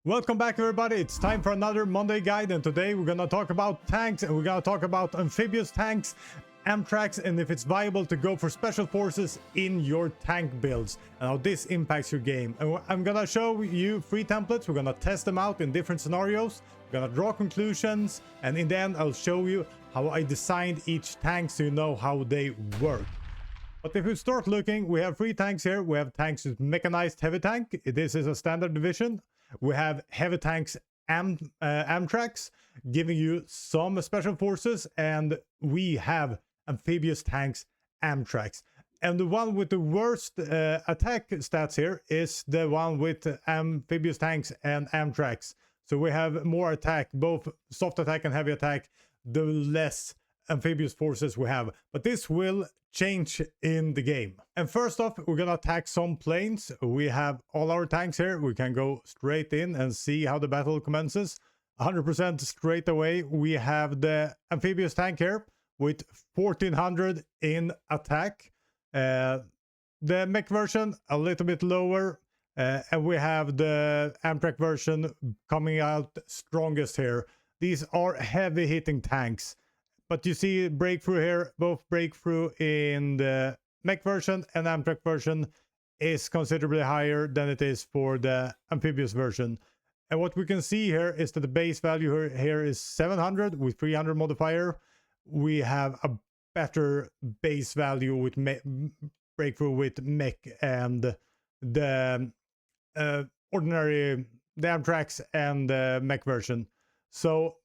Welcome back, everybody. It's time for another Monday guide, and today we're gonna talk about tanks, and we're gonna talk about amphibious tanks, Amtracks, and if it's viable to go for special forces in your tank builds, and how this impacts your game. And I'm gonna show you 3 templates. We're gonna test them out in different scenarios. We're gonna draw conclusions, and in the end, I'll show you how I designed each tank so you know how they work. But if we start looking, we have 3 tanks here. We have tanks with mechanized heavy tank. This is a standard division. We have heavy tanks Amtracks, giving you some special forces, and we have amphibious tanks Amtracks. And the one with the worst attack stats here is the one with amphibious tanks and Amtracks. So we have more attack, both soft attack and heavy attack, the less amphibious forces we have. But this will change in the game. And first off, we're gonna attack some planes. We have all our tanks here. We can go straight in and see how the battle commences. 100% straight away. We have the amphibious tank here with 1400 in attack. The mech version a little bit lower, and we have the Amtrak version coming out strongest here. These are heavy hitting tanks. But you see breakthrough here, both breakthrough in the mech version and Amtrak version is considerably higher than it is for the amphibious version. And what we can see here is that the base value here is 700 with 300 modifier. We have a better base value with breakthrough with mech and the ordinary, the Amtracks and the mech version. So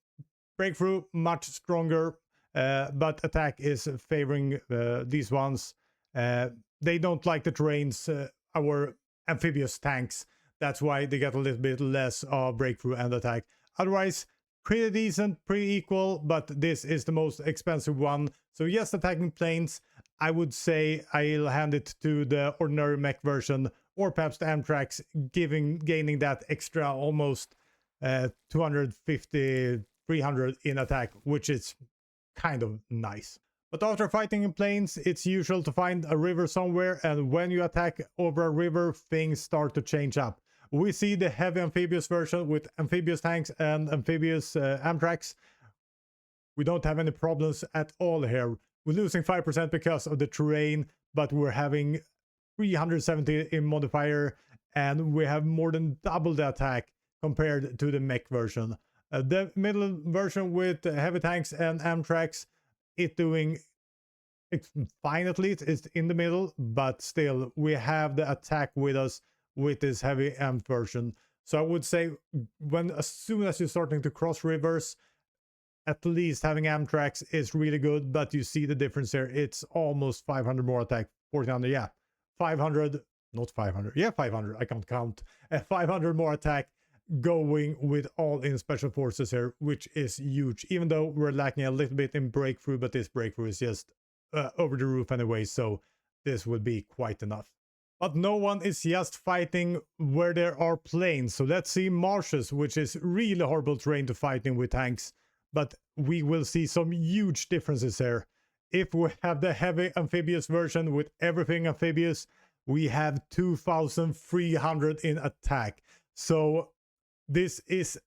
breakthrough much stronger. But attack is favoring these ones. They don't like the terrains, our amphibious tanks. That's why they get a little bit less of breakthrough and attack. Otherwise, pretty decent, pretty equal, but this is the most expensive one. So yes, attacking planes, I would say I'll hand it to the ordinary mech version, or perhaps the Amtracks, gaining that extra almost 250, 300 in attack, which is kind of nice. But after fighting in plains, it's usual to find a river somewhere, and when you attack over a river, things start to change up. We see the heavy amphibious version with amphibious tanks and amphibious Amtracks. We don't have any problems at all here. We're losing 5% because of the terrain, but we're having 370 in modifier, and we have more than double the attack compared to the mech version. The middle version with heavy tanks and Amtracks, it's doing fine, at least it's in the middle, but still we have the attack with us with this heavy amp version. So I would say as soon as you're starting to cross rivers, at least having Amtracks is really good, but you see the difference here. It's almost 500 more attack, 1400, yeah, 500, not 500, yeah, 500, I can't count, 500 more attack going with all in special forces here, which is huge, even though we're lacking a little bit in breakthrough, but this breakthrough is just over the roof anyway, so this would be quite enough. But no one is just fighting where there are plains, so let's see Marshes, which is really horrible terrain to fight in with tanks, but we will see some huge differences here. If we have the heavy amphibious version with everything amphibious, we have 2300 in attack. So this is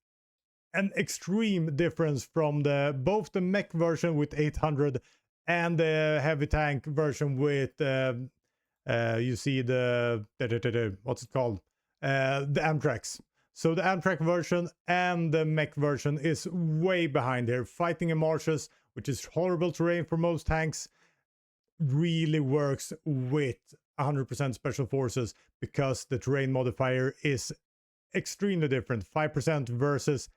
an extreme difference from both the mech version with 800 and the heavy tank version with you see what's it called, the Amtracks. So the Amtrak version and the mech version is way behind here. Fighting in Marshes, which is horrible terrain for most tanks, really works with 100% special forces because the terrain modifier is extremely different. 5% versus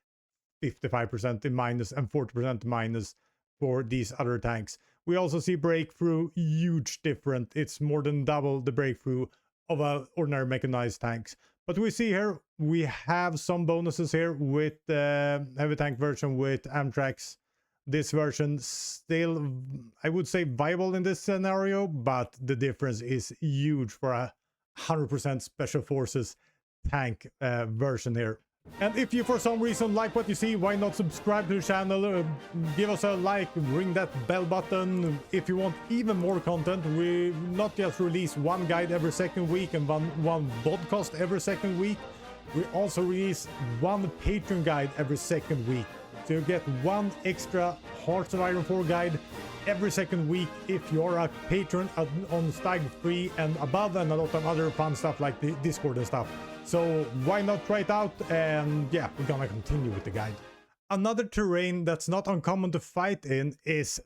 55% in minus and 40% minus for these other tanks. We also see breakthrough huge different. It's more than double the breakthrough of our ordinary mechanized tanks. But we see here we have some bonuses here with the heavy tank version with Amtracks. This version still, I would say, viable in this scenario, but the difference is huge for a 100% special forces tank version here. And if you for some reason like what you see, why not subscribe to the channel, give us a like, ring that bell button. If you want even more content, we not just release one guide every second week and one podcast every second week. We also release one Patreon guide every second week. So you get one extra Hearts of Iron 4 guide every second week if you're a patron on Stag 3 and above, and a lot of other fun stuff like the Discord and stuff. So why not try it out? And yeah, we're gonna continue with the guide. Another terrain that's not uncommon to fight in is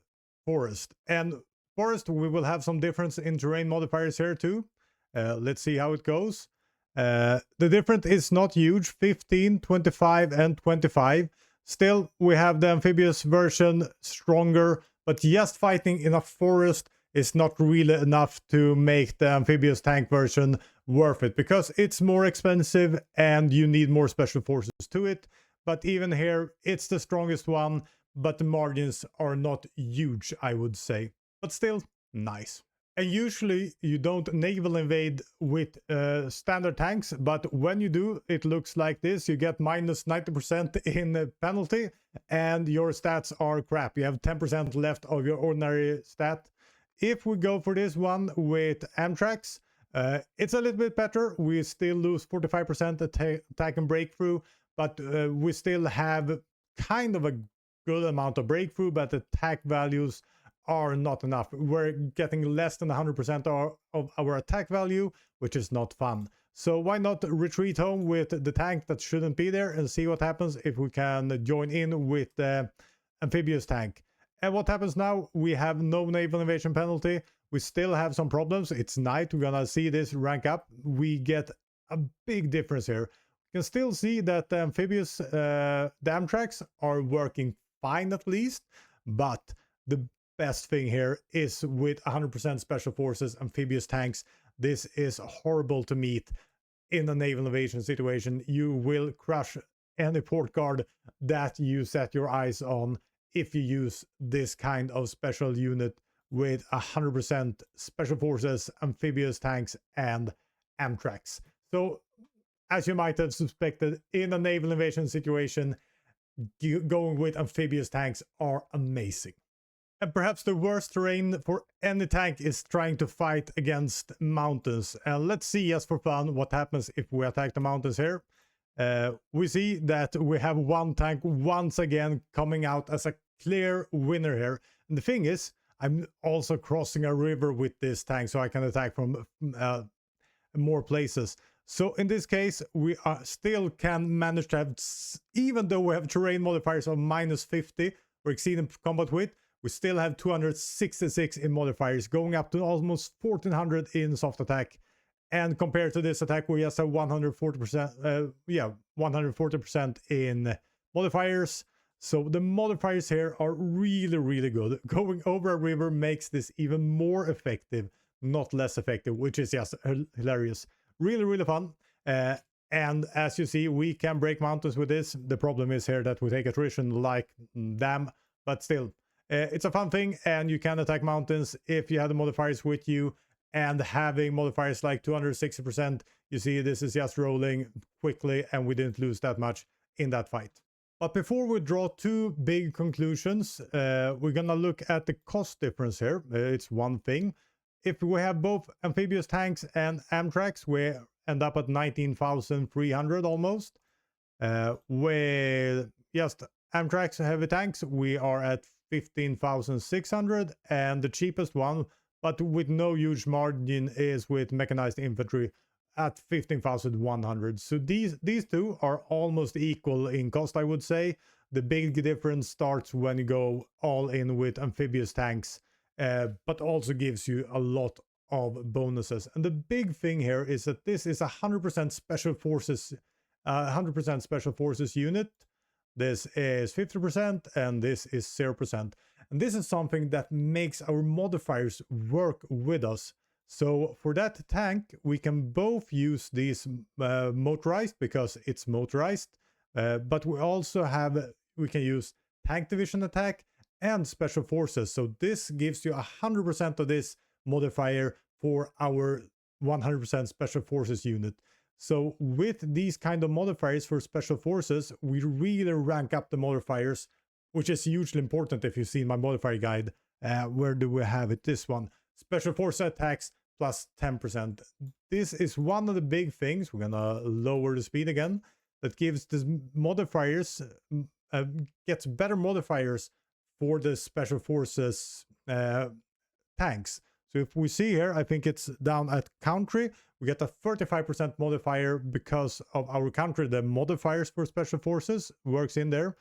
forest. And forest, we will have some difference in terrain modifiers here too. Let's see how it goes. The difference is not huge, 15, 25 and 25. Still, we have the amphibious version stronger, but just fighting in a forest is not really enough to make the amphibious tank version worth it, because it's more expensive and you need more special forces to it. But even here, it's the strongest one, but the margins are not huge, I would say. But still, nice. And usually you don't naval invade with standard tanks, but when you do, it looks like this. You get minus 90% in penalty, and your stats are crap. You have 10% left of your ordinary stat. If we go for this one with Amtracks, it's a little bit better. We still lose 45% attack and breakthrough, but we still have kind of a good amount of breakthrough, but attack values are not enough. We're getting less than 100% of our attack value, which is not fun. So why not retreat home with the tank that shouldn't be there and see what happens if we can join in with the amphibious tank. And what happens now? We have no naval invasion penalty. We still have some problems. It's night. We're gonna see this rank up. We get a big difference here. You can still see that the amphibious, the Amtracks are working fine at least, but the best thing here is with 100% special forces amphibious tanks. This is horrible to meet in a naval invasion situation. You will crush any port guard that you set your eyes on if you use this kind of special unit with 100% special forces amphibious tanks and Amtracks. So as you might have suspected, in a naval invasion situation, going with amphibious tanks are amazing. And perhaps the worst terrain for any tank is trying to fight against mountains. Let's see, just for fun, what happens if we attack the mountains here. We see that we have one tank once again coming out as a clear winner here. And the thing is, I'm also crossing a river with this tank, so I can attack from more places. So in this case, we still can manage to have, even though we have terrain modifiers of minus 50 or exceeding combat width, we still have 266 in modifiers, going up to almost 1400 in soft attack. And compared to this attack, we just have 140%, 140% in modifiers. So the modifiers here are really, really good. Going over a river makes this even more effective, not less effective, which is just hilarious. Really, really fun. And as you see, we can break mountains with this. The problem is here that we take attrition like damn, but still. It's a fun thing, and you can attack mountains if you have the modifiers with you, and having modifiers like 260%, you see this is just rolling quickly, and we didn't lose that much in that fight. But before we draw two big conclusions, we're gonna look at the cost difference here. It's one thing. If we have both amphibious tanks and Amtracks, we end up at 19,300 almost. With just Amtracks heavy tanks, we are at 15,600, and the cheapest one, but with no huge margin, is with mechanized infantry at 15,100. So these two are almost equal in cost, I would say. The big difference starts when you go all in with amphibious tanks, but also gives you a lot of bonuses. And the big thing here is that this is 100% special forces, 100% special forces unit. This is 50% and this is 0%. And this is something that makes our modifiers work with us. So for that tank, we can both use these motorized because it's motorized, but we can use tank division attack and special forces. So this gives you 100% of this modifier for our 100% special forces unit. So with these kind of modifiers for special forces, we really rank up the modifiers, which is hugely important if you've seen my modifier guide. Where do we have it? This one. Special force attacks plus 10%. This is one of the big things. We're gonna lower the speed again. That gives the modifiers, gets better modifiers for the special forces tanks. So if we see here, I think it's down at country, we get a 35% modifier because of our country. The modifiers for special forces works in there,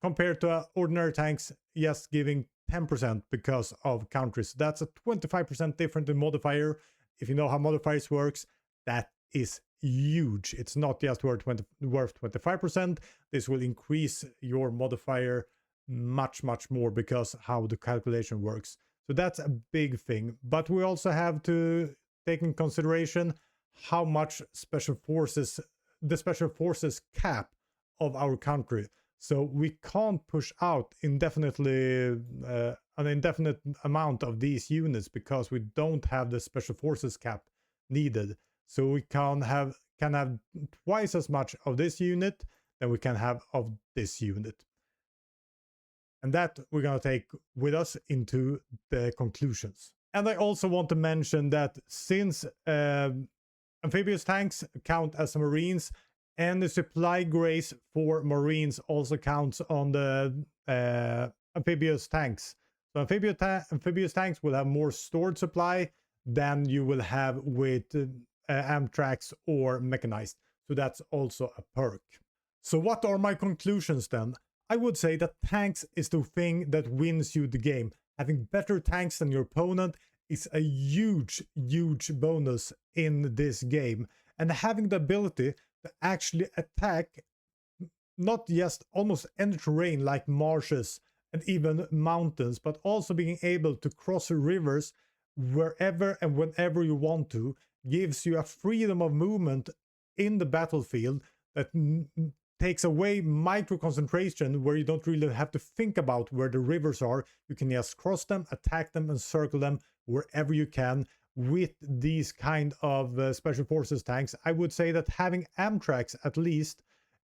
compared to ordinary tanks, yes, giving 10% because of countries. That's a 25% different in modifier. If you know how modifiers works, that is huge. It's not just worth 25%. This will increase your modifier much more because how the calculation works. So that's a big thing. But we also have to take in consideration how much special forces, the special forces cap of our country. So we can't push out indefinitely an indefinite amount of these units because we don't have the special forces cap needed. So we can have twice as much of this unit than we can have of this unit. And that we're going to take with us into the conclusions. And I also want to mention that since amphibious tanks count as Marines, and the supply grace for Marines also counts on the amphibious tanks. So amphibious tanks will have more stored supply than you will have with Amtracks or mechanized. So that's also a perk. So what are my conclusions then? I would say that tanks is the thing that wins you the game. Having better tanks than your opponent is a huge bonus in this game. And having the ability to actually attack not just almost any terrain like marshes and even mountains, but also being able to cross rivers wherever and whenever you want to, gives you a freedom of movement in the battlefield that takes away micro concentration, where you don't really have to think about where the rivers are. You can just cross them, attack them, and circle them wherever you can with these kind of special forces tanks. I would say that having Amtracks at least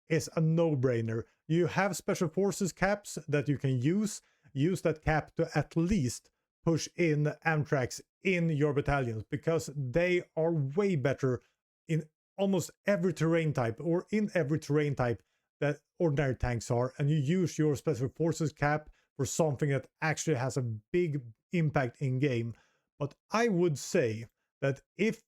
is a no-brainer. You have special forces caps that you can use that cap to at least push in Amtracks in your battalions, because they are way better in almost every terrain type, or in every terrain type that ordinary tanks are, and you use your special forces cap for something that actually has a big impact in game. But I would say that if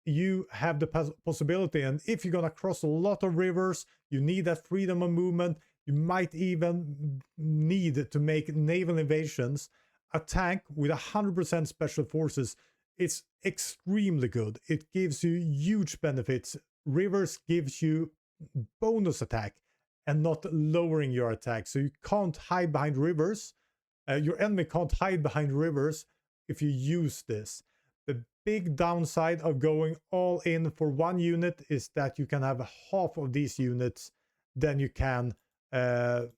you have the possibility, and if you're gonna cross a lot of rivers, you need that freedom of movement, you might even need to make naval invasions, a tank with 100% special forces, it's extremely good. It gives you huge benefits. Rivers gives you bonus attack and not lowering your attack. So you can't hide behind rivers. Your enemy can't hide behind rivers if you use this. The big downside of going all in for one unit is that you can have half of these units than you can the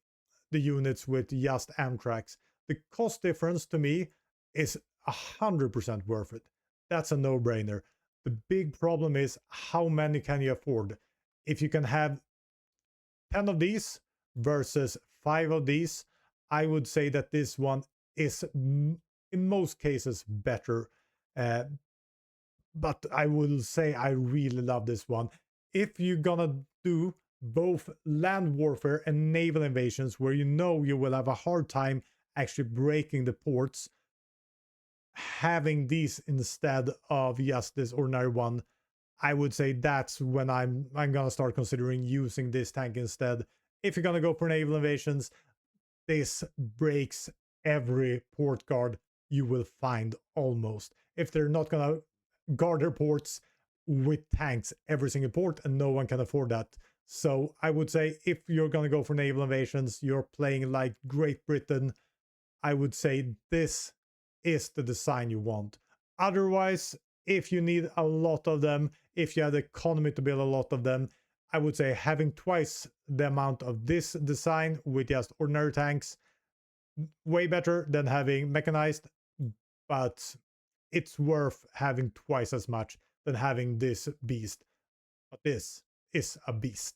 units with just Amtracks. The cost difference to me is 100% worth it. That's a no-brainer. The big problem is how many can you afford? If you can have 10 of these versus 5 of these, I would say that this one is in most cases better. But I will say I really love this one. If you're gonna do both land warfare and naval invasions, where you know you will have a hard time actually breaking the ports, having these instead of just this ordinary one, I would say that's when I'm gonna start considering using this tank instead. If you're gonna go for naval invasions, this breaks every port guard you will find almost. If they're not gonna guard their ports with tanks every single port, and no one can afford that. So I would say if you're gonna go for naval invasions, you're playing like Great Britain, I would say this is the design you want. Otherwise, if you need a lot of them, if you have the economy to build a lot of them, I would say having twice the amount of this design with just ordinary tanks, way better than having mechanized, but it's worth having twice as much than having this beast. But this is a beast.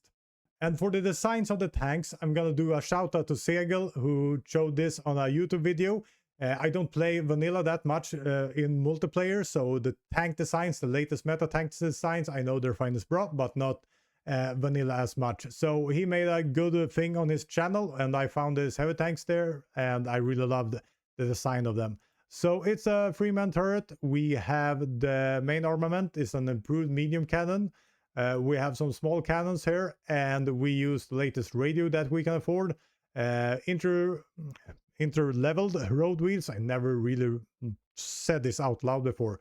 And for the designs of the tanks, I'm gonna do a shout out to Segel, who showed this on a YouTube video. I don't play vanilla that much in multiplayer, so the tank designs, the latest meta tank designs, I know they're fine as but not vanilla as much. So he made a good thing on his channel, and I found his heavy tanks there, and I really loved the design of them. So it's a 3-man turret. We have the main armament is an improved medium cannon. We have some small cannons here, and we use the latest radio that we can afford. Inter-leveled road wheels. I never really said this out loud before.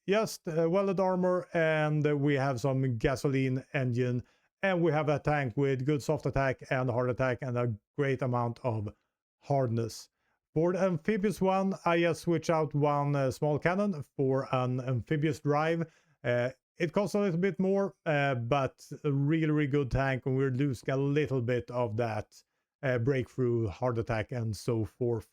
Just welded armor, and we have some gasoline engine, and we have a tank with good soft attack and hard attack and a great amount of hardness. For the amphibious one, I just switch out one small cannon for an amphibious drive. It costs a little bit more, but a really, really good tank, and we're losing a little bit of that breakthrough, hard attack, and so forth.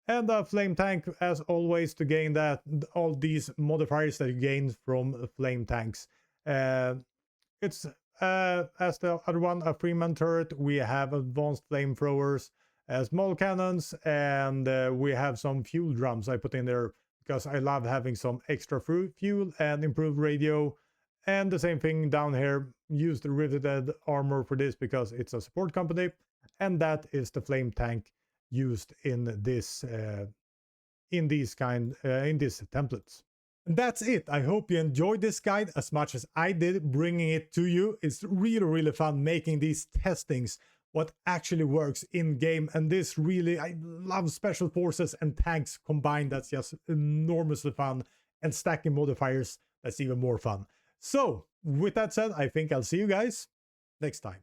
And a flame tank, as always, to gain that all these modifiers that you gain from flame tanks. It's as the other one, a 3-man turret. We have advanced flamethrowers, small cannons, and we have some fuel drums I put in there because I love having some extra fuel and improved radio. And the same thing down here, use the riveted armor for this because it's a support company, and that is the flame tank used in this in these templates. And that's it. I hope you enjoyed this guide as much as I did bringing it to you. It's really, really fun making these testings, what actually works in game. And this really, I love special forces and tanks combined. That's just enormously fun. And stacking modifiers, that's even more fun. So with that said, I think I'll see you guys next time.